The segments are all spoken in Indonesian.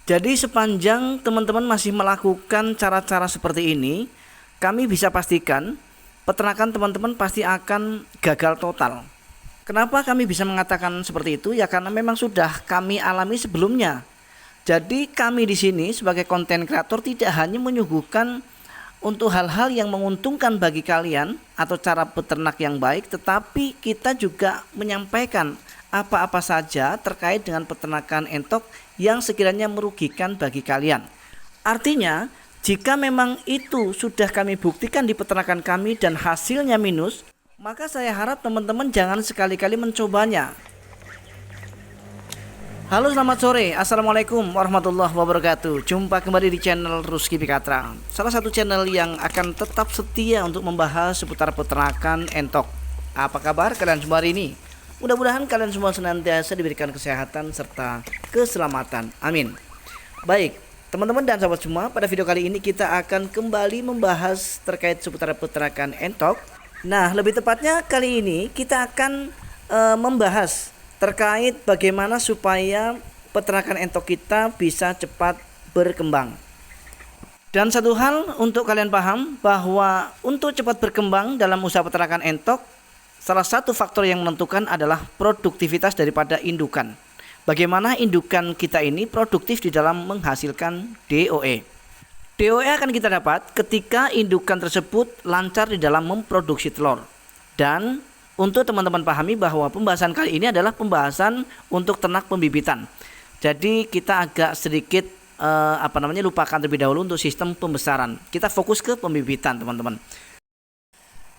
Jadi sepanjang teman-teman masih melakukan cara-cara seperti ini, kami bisa pastikan peternakan teman-teman pasti akan gagal total. Kenapa kami bisa mengatakan seperti itu? Ya karena memang sudah kami alami sebelumnya. Jadi kami di sini sebagai konten kreator tidak hanya menyuguhkan untuk hal-hal yang menguntungkan bagi kalian atau cara beternak yang baik, tetapi kita juga menyampaikan apa-apa saja terkait dengan peternakan entok yang sekiranya merugikan bagi kalian. Artinya, jika memang itu sudah kami buktikan di peternakan kami dan hasilnya minus, maka saya harap teman-teman jangan sekali-kali mencobanya. Halo, selamat sore. Assalamualaikum warahmatullahi wabarakatuh. Jumpa kembali di channel Rusky Pikatra, salah satu channel yang akan tetap setia untuk membahas seputar peternakan entok. Apa kabar kalian semua hari ini? Mudah-mudahan kalian semua senantiasa diberikan kesehatan serta keselamatan. Amin. Baik, teman-teman dan sahabat semua, pada video kali ini kita akan kembali membahas terkait seputar peternakan entok. Nah, lebih tepatnya kali ini kita akan membahas terkait bagaimana supaya peternakan entok kita bisa cepat berkembang. Dan satu hal untuk kalian paham bahwa untuk cepat berkembang dalam usaha peternakan entok, salah satu faktor yang menentukan adalah produktivitas daripada indukan. Bagaimana indukan kita ini produktif di dalam menghasilkan DOE. DOE akan kita dapat ketika indukan tersebut lancar di dalam memproduksi telur. Dan untuk teman-teman pahami bahwa pembahasan kali ini adalah pembahasan untuk ternak pembibitan. Jadi kita agak sedikit lupakan terlebih dahulu untuk sistem pembesaran. Kita fokus ke pembibitan, teman-teman.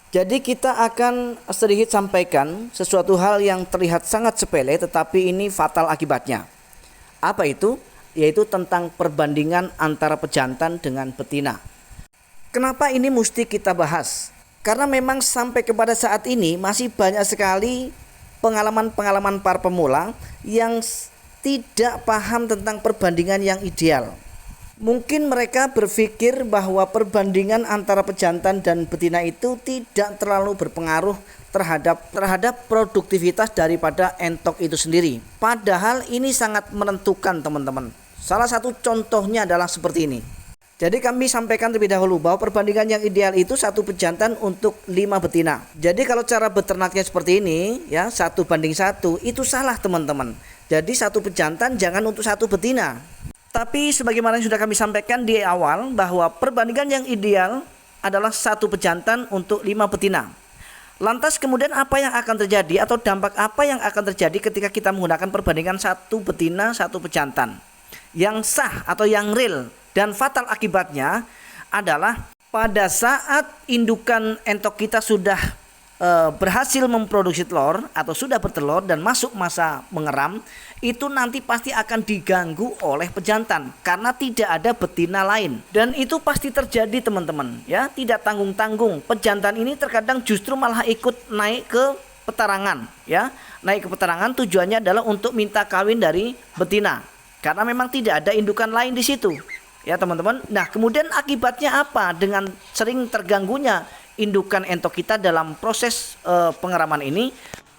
Jadi kita akan sedikit sampaikan sesuatu hal yang terlihat sangat sepele tetapi ini fatal akibatnya. Apa itu? Yaitu tentang perbandingan antara pejantan dengan betina. Kenapa ini mesti kita bahas? Karena memang sampai kepada saat ini masih banyak sekali pengalaman-pengalaman para pemula yang tidak paham tentang perbandingan yang ideal. Mungkin mereka berpikir bahwa perbandingan antara pejantan dan betina itu tidak terlalu berpengaruh terhadap produktivitas daripada entok itu sendiri. Padahal ini sangat menentukan, teman-teman. Salah satu contohnya adalah seperti ini. Jadi kami sampaikan terlebih dahulu bahwa perbandingan yang ideal itu 1 pejantan untuk 5 betina. Jadi kalau cara beternaknya seperti ini ya, 1:1, itu salah, teman-teman. Jadi 1 pejantan jangan untuk 1 betina. Tapi sebagaimana yang sudah kami sampaikan di awal bahwa perbandingan yang ideal adalah 1 pejantan untuk 5 betina. Lantas kemudian apa yang akan terjadi atau dampak apa yang akan terjadi ketika kita menggunakan perbandingan 1 betina 1 pejantan? Yang sah atau yang real dan fatal akibatnya adalah pada saat indukan entok kita sudah berhasil memproduksi telur atau sudah bertelur dan masuk masa mengeram, itu nanti pasti akan diganggu oleh pejantan karena tidak ada betina lain. Dan itu pasti terjadi, teman-teman ya, tidak tanggung-tanggung. Pejantan ini terkadang justru malah ikut naik ke petarangan ya. Naik ke petarangan tujuannya adalah untuk minta kawin dari betina karena memang tidak ada indukan lain di situ. Ya teman-teman. Nah kemudian akibatnya apa dengan sering terganggunya indukan entok kita dalam proses pengeraman ini?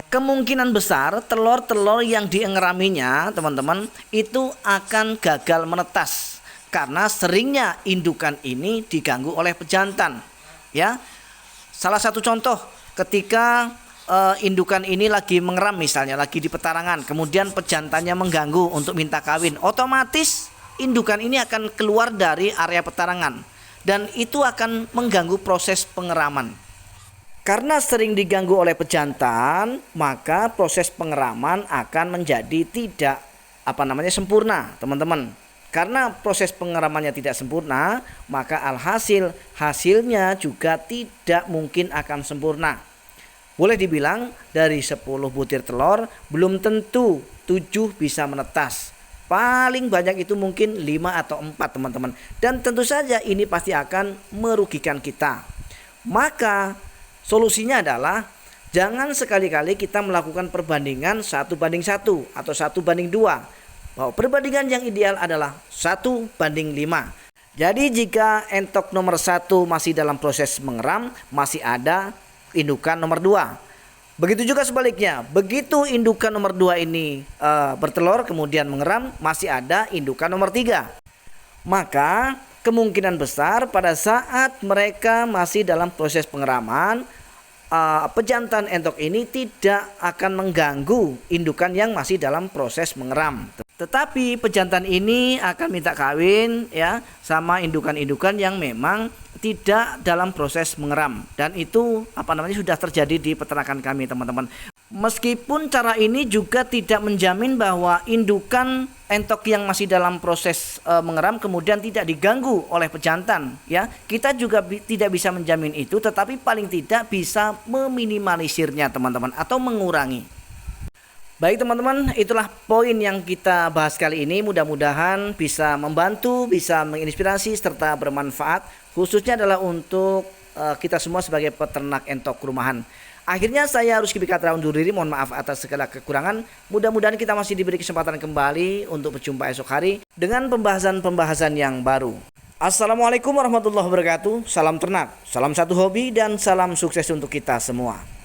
Kemungkinan besar telur-telur yang diengeraminya, teman-teman, itu akan gagal menetas karena seringnya indukan ini diganggu oleh pejantan. Ya, salah satu contoh ketika indukan ini lagi mengeram, misalnya lagi di petarangan, kemudian pejantannya mengganggu untuk minta kawin, otomatis indukan ini akan keluar dari area petarangan dan itu akan mengganggu proses pengeraman. Karena sering diganggu oleh pejantan, maka proses pengeraman akan menjadi tidak sempurna, teman-teman. Karena proses pengeramannya tidak sempurna, maka hasilnya juga tidak mungkin akan sempurna. Boleh dibilang dari 10 butir telur belum tentu 7 bisa menetas. Paling banyak itu mungkin 5 atau 4, teman-teman. Dan tentu saja ini pasti akan merugikan kita. Maka solusinya adalah jangan sekali-kali kita melakukan perbandingan 1:1 atau 1:2. Bahwa perbandingan yang ideal adalah 1:5. Jadi jika entok nomor 1 masih dalam proses mengeram, masih ada indukan nomor 2. Begitu juga sebaliknya, begitu indukan nomor 2 ini bertelur kemudian mengeram, masih ada indukan nomor 3. Maka kemungkinan besar pada saat mereka masih dalam proses pengeraman, pejantan entok ini tidak akan mengganggu indukan yang masih dalam proses mengeram. Tetapi pejantan ini akan minta kawin ya sama indukan-indukan yang memang tidak dalam proses mengeram, dan itu sudah terjadi di peternakan kami, teman-teman. Meskipun cara ini juga tidak menjamin bahwa indukan entok yang masih dalam proses mengeram kemudian tidak diganggu oleh pejantan ya. Kita juga tidak bisa menjamin itu, tetapi paling tidak bisa meminimalisirnya, teman-teman, atau mengurangi. Baik teman-teman, itulah poin yang kita bahas kali ini. Mudah-mudahan bisa membantu, bisa menginspirasi, serta bermanfaat, khususnya adalah untuk kita semua sebagai peternak entok rumahan. Akhirnya saya Rusky Bikatra undur diri, mohon maaf atas segala kekurangan. Mudah-mudahan kita masih diberi kesempatan kembali untuk berjumpa esok hari dengan pembahasan-pembahasan yang baru. Assalamualaikum warahmatullahi wabarakatuh. Salam ternak, salam satu hobi, dan salam sukses untuk kita semua.